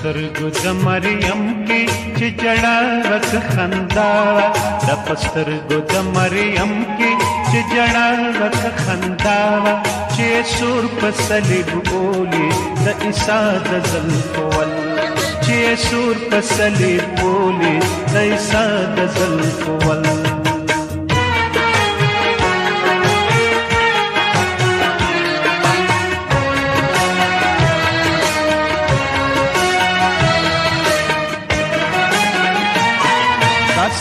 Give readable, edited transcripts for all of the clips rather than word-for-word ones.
پسترګو د مریم کې چې جړا رک خندا د پسترګو د مریم کې چې جړا رک خندا چې سور په صلیب بولي د عیسی د زلفول چې سور په صلیب بولي د عیسی د زلفول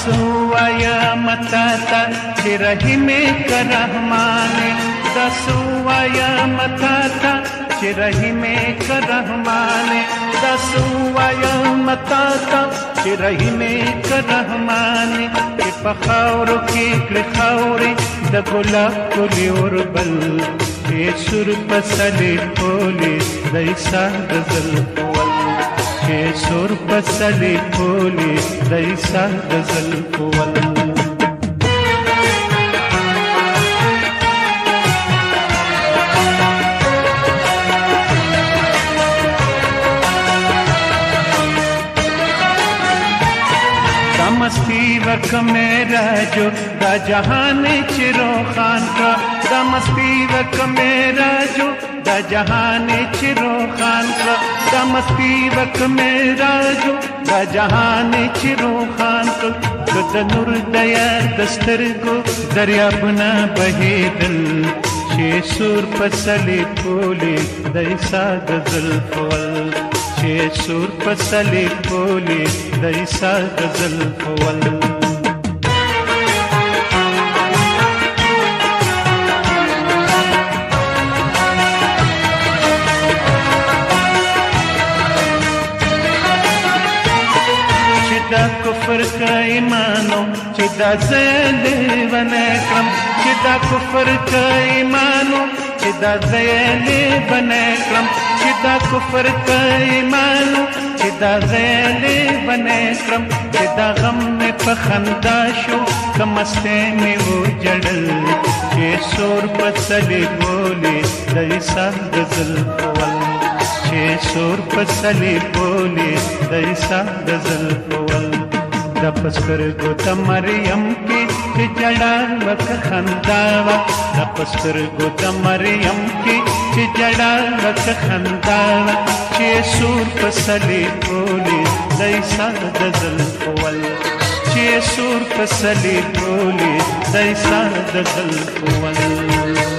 दसुवाया मताता चिरही में करहमाने दसुवाया मताता चिरही में करहमाने दसुवाया मताता चिरही में करहमाने कि पखावर की कृखावरे द गुलाब कुली और बल ये सुर पसले खोले दैसा गजल कोल के सुर पसली खोली दैसा गजल कोल दमस्ती वक मेरा जो दा जहान चिरो खान का दमस्ती वक मेरा जो दा जहान चिरो खान का दमस्ती वक मेरा जो दा जहान चिरो खान का खुद नूर दया दस्तर को दरिया बना बहे दिल शे सुर पसली खोले दैसा गजल फवल शे सुर पसली खोले दैसा गजल फवल कुफर का ईमानो चिदा ज़ैले बने क्रम चिदा कुफर का ईमानो चिदा ज़ैले बने क्रम चिदा कुफर का ईमानो चिदा ज़ैले बने क्रम चिदा गम में पखंदाशो कमस्ते में वो जड़ल ये शोर पसले बोले दैसा गजल कोल ये शोर पसले बोले दैसा गजल कोल د پسترګو د مریم کې چې جړا وک خنداوا د پسترګو د مریم کې چې جړا وک خنداوا چې سور پسلي بولي दैसा गजल कोल چې سور پسلي بولي दैसा गजल कोल